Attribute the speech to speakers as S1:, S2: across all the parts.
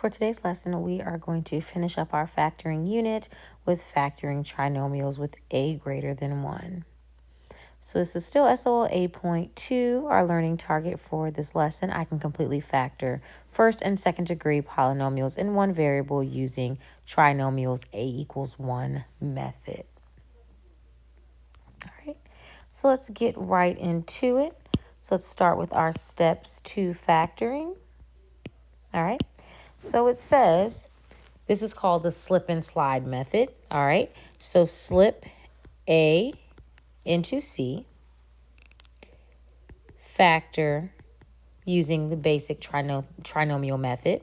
S1: For today's lesson, we are going to finish up our factoring unit with factoring trinomials with a greater than 1. So this is still SOL A.2, our learning target for this lesson. I can completely factor first and second degree polynomials in one variable using trinomials A=1 method. All right, so let's get right into it. So let's start with our steps to factoring. All right. So it says, this is called the slip and slide method. All right. So slip A into C, factor using the basic trinomial method,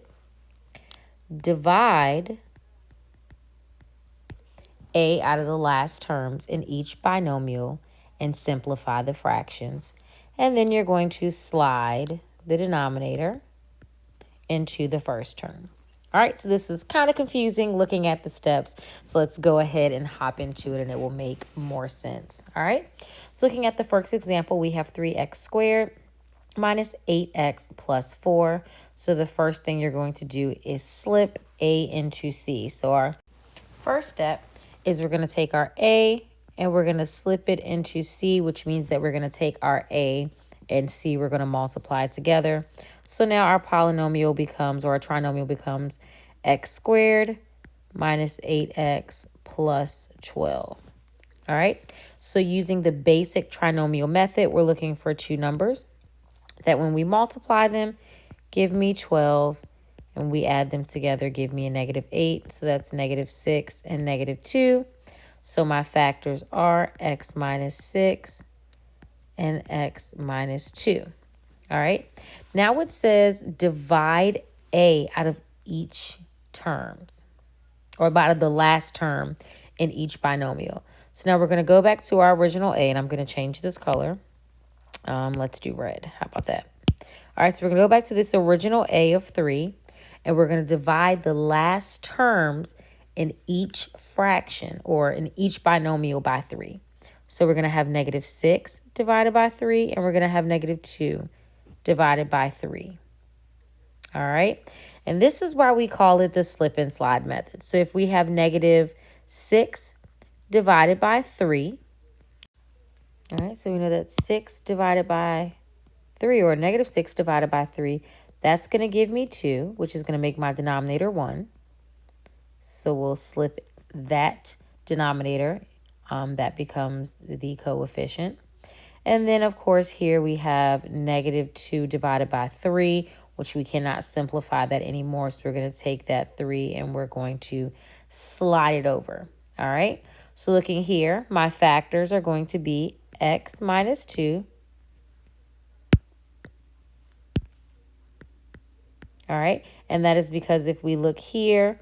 S1: divide A out of the last terms in each binomial, and simplify the fractions. And then you're going to slide the denominator into the first term. All right, so this is kind of confusing looking at the steps. So let's go ahead and hop into it and it will make more sense. All right, so looking at the first example, we have 3x squared minus 8x plus 4. So the first thing you're going to do is slip A into C. So our first step is we're going to take our A and we're going to slip it into C, which means that we're going to take our A and C, we're going to multiply together. So now our polynomial becomes, or our trinomial becomes, x squared minus 8x plus 12. All right, so using the basic trinomial method, we're looking for two numbers that when we multiply them, give me 12, and we add them together, give me a -8. So that's -6 and -2. So my factors are x minus 6 and x minus 2. All right. Now it says divide A out of each terms, or out of the last term in each binomial. So now we're going to go back to our original A, and I'm going to change this color. Let's do red. How about that? All right. So we're going to go back to this original A of 3, and we're going to divide the last terms in each fraction, or in each binomial, by 3. So we're going to have -6 divided by 3, and we're going to have -2 divided by 3. All right. And this is why we call it the slip and slide method. So if we have -6 divided by 3, all right, so we know that 6 divided by 3, or -6 divided by 3, that's going to give me 2, which is going to make my denominator 1. So we'll slip that denominator. That becomes the coefficient. And then, of course, here we have -2 divided by 3, which we cannot simplify that anymore. So we're going to take that 3 and we're going to slide it over. All right. So looking here, my factors are going to be x minus 2. All right. And that is because if we look here,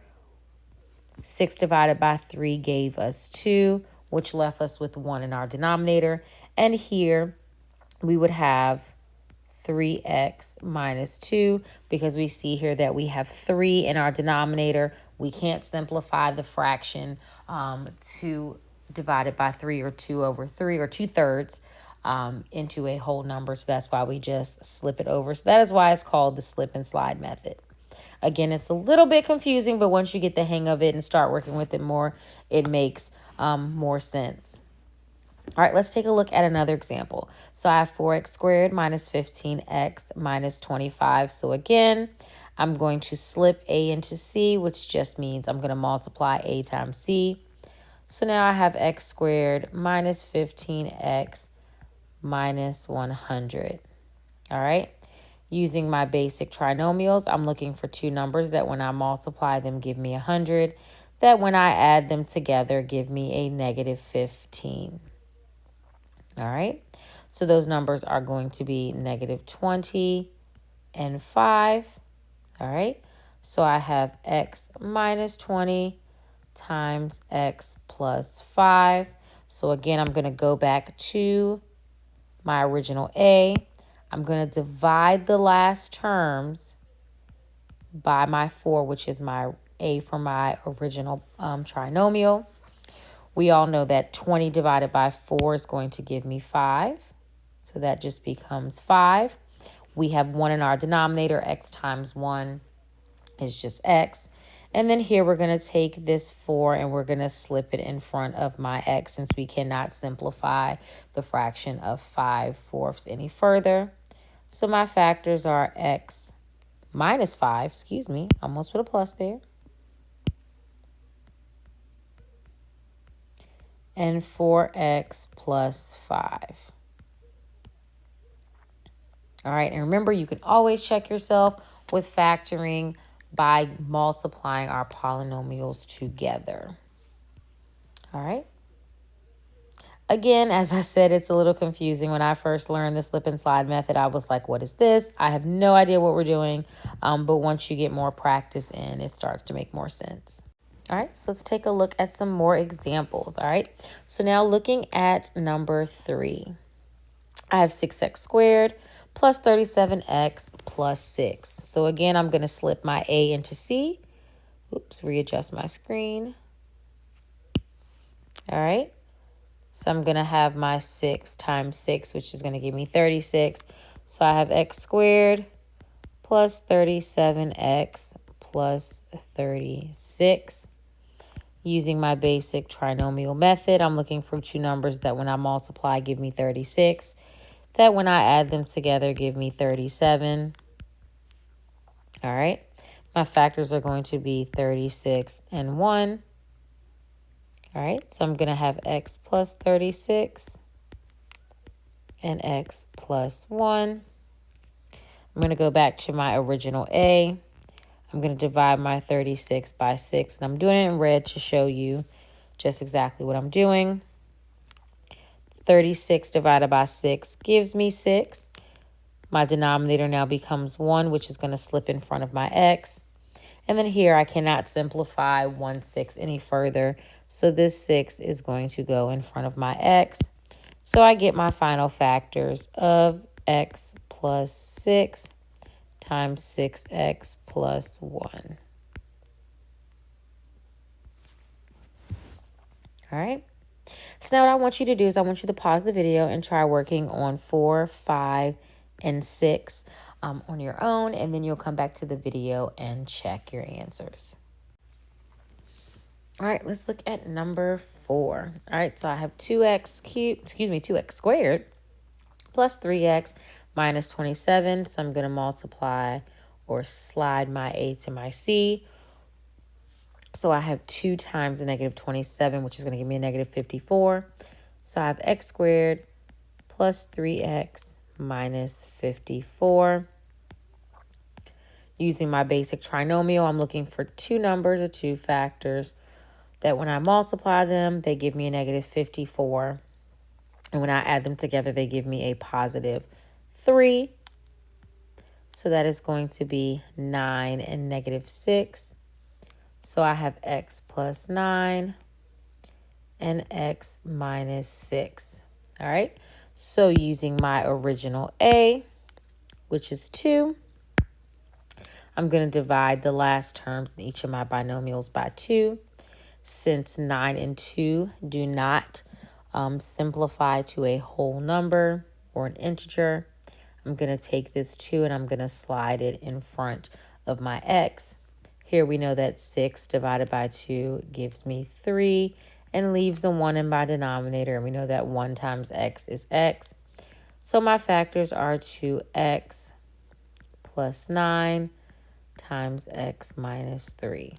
S1: 6 divided by 3 gave us 2, which left us with 1 in our denominator. And here we would have 3x minus 2, because we see here that we have 3 in our denominator. We can't simplify the fraction 2 divided by 3, or 2 over 3, or 2/3 into a whole number. So that's why we just slip it over. So that is why it's called the slip and slide method. Again, it's a little bit confusing, but once you get the hang of it and start working with it more, it makes more sense. All right, let's take a look at another example. So I have 4x squared minus 15x minus 25. So again, I'm going to slip A into C, which just means I'm going to multiply A times C. So now I have x squared minus 15x minus 100. All right. Using my basic trinomials, I'm looking for two numbers that when I multiply them give me 100, that when I add them together give me a -15. All right, so those numbers are going to be -20 and 5. All right, so I have x minus 20 times x plus 5. So again, I'm going to go back to my original A. I'm going to divide the last terms by my 4, which is my A for my original trinomial. We all know that 20 divided by 4 is going to give me 5. So that just becomes 5. We have 1 in our denominator. X times 1 It's just x. And then here we're going to take this 4 and we're going to slip it in front of my x since we cannot simplify the fraction of 5/4 any further. So my factors are x minus 5, excuse me, almost put a plus there, and 4x plus 5. All right, and remember, you can always check yourself with factoring by multiplying our polynomials together. All right. Again, as I said, it's a little confusing. When I first learned the slip and slide method, I was like, what is this? I have no idea what we're doing. But once you get more practice in, it starts to make more sense. All right, so let's take a look at some more examples. All right, so now looking at number 3, I have 6x squared plus 37x plus 6. So again, I'm going to slip my A into C. Oops, readjust my screen. All right. So I'm going to have my 6 times 6, which is going to give me 36. So I have x squared plus 37x plus 36. Using my basic trinomial method, I'm looking for two numbers that when I multiply give me 36. That when I add them together give me 37. All right. My factors are going to be 36 and 1. All right, so I'm going to have x plus 36 and x plus 1. I'm going to go back to my original A. I'm going to divide my 36 by 6, and I'm doing it in red to show you just exactly what I'm doing. 36 divided by 6 gives me 6. My denominator now becomes 1, which is going to slip in front of my x. And then here I cannot simplify 1/6 any further. So this 6 is going to go in front of my x. So I get my final factors of x plus 6 times 6x plus 1. All right. So now what I want you to do is I want you to pause the video and try working on 4, 5, and 6 on your own, and then you'll come back to the video and check your answers. All right, let's look at number 4. All right, so I have 2x squared plus 3x minus 27. So I'm going to multiply or slide my A to my C. So I have 2 times a negative 27, which is going to give me a negative 54. So I have x squared plus 3x minus 54. Using my basic trinomial, I'm looking for two numbers or two factors that when I multiply them, they give me a negative 54. And when I add them together, they give me a positive 3. So that is going to be 9 and negative 6. So I have x plus 9 and x minus 6. All right. So using my original A, which is 2, I'm going to divide the last terms in each of my binomials by 2. Since 9 and 2 do not simplify to a whole number or an integer, I'm going to take this 2 and I'm going to slide it in front of my x. Here we know that 6 divided by 2 gives me 3 and leaves a 1 in my denominator. And we know that 1 times x is x. So my factors are 2x plus 9 times x minus 3.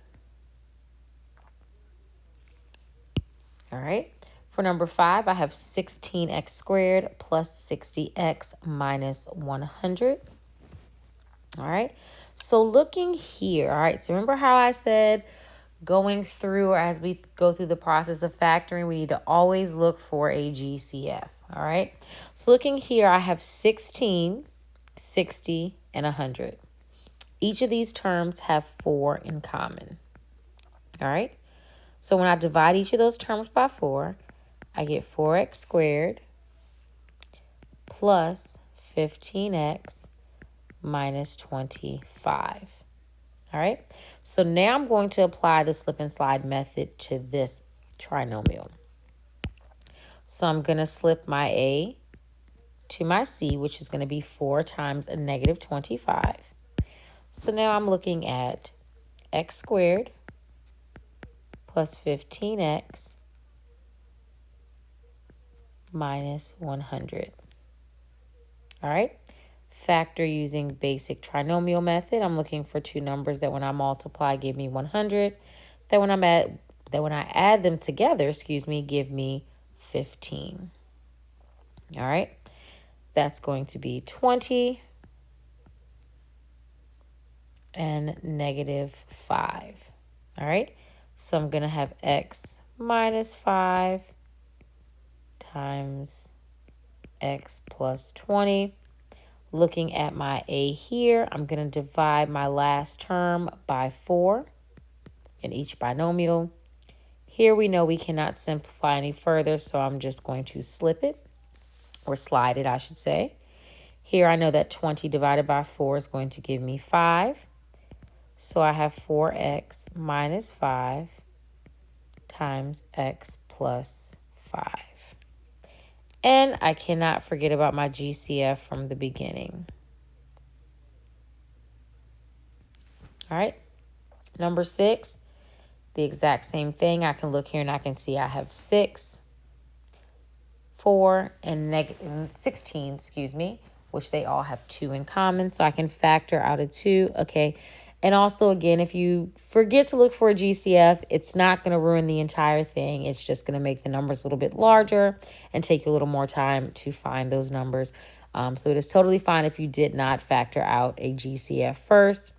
S1: All right. For number 5, I have 16x squared plus 60x minus 100. All right. So looking here, all right, so remember how I said going through, or as we go through the process of factoring, we need to always look for a GCF. All right. So looking here, I have 16, 60, and 100. Each of these terms have 4 in common. All right. So when I divide each of those terms by 4, I get 4x squared plus 15x minus 25. All right. So now I'm going to apply the slip and slide method to this trinomial. So I'm going to slip my A to my C, which is going to be 4 times a negative 25. So now I'm looking at x squared plus 15x minus 100. All right. Factor using basic trinomial method. I'm looking for two numbers that when I multiply give me 100. That when I add them together, give me 15. All right. That's going to be 20 and negative 5. All right. So I'm going to have x minus 5 times x plus 20. Looking at my a here, I'm going to divide my last term by 4 in each binomial. Here we know we cannot simplify any further, so I'm just going to slip it, or slide it, I should say. Here I know that 20 divided by 4 is going to give me 5. So I have 4x minus 5 times x plus 5. And I cannot forget about my GCF from the beginning. All right. Number 6, the exact same thing. I can look here and I can see I have 6, 4, and 16, which they all have 2 in common. So I can factor out a 2. Okay. And also, again, if you forget to look for a GCF, it's not going to ruin the entire thing. It's just going to make the numbers a little bit larger and take you a little more time to find those numbers. So it is totally fine if you did not factor out a GCF first.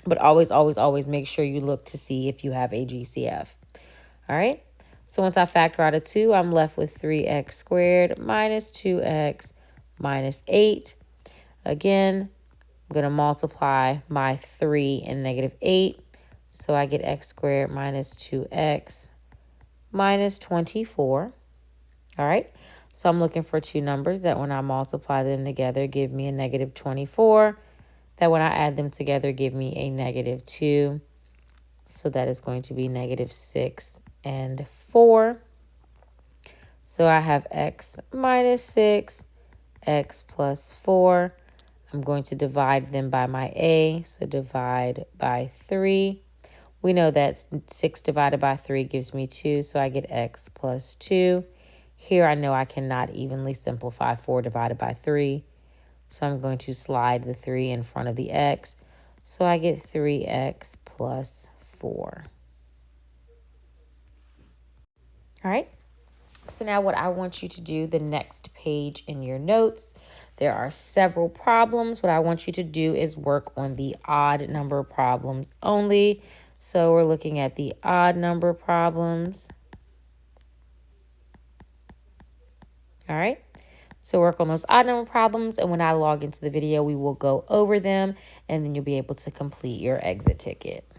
S1: But always, always, always make sure you look to see if you have a GCF. All right. So once I factor out a 2, I'm left with 3x squared minus 2x minus 8. Again, I'm going to multiply my 3 and negative 8. So I get x squared minus 2x minus 24. All right. So I'm looking for two numbers that when I multiply them together give me a negative 24. That when I add them together give me a negative 2. So that is going to be negative 6 and 4. So I have x minus 6, x plus 4. I'm going to divide them by my a, so divide by 3. We know that 6 divided by 3 gives me 2, so I get x plus 2. Here I know I cannot evenly simplify 4 divided by 3, so I'm going to slide the 3 in front of the x, so I get 3x plus 4. All right. So now what I want you to do, the next page in your notes, there are several problems. What I want you to do is work on the odd number problems only. So we're looking at the odd number problems. All right. So work on those odd number problems. And when I log into the video, we will go over them and then you'll be able to complete your exit ticket.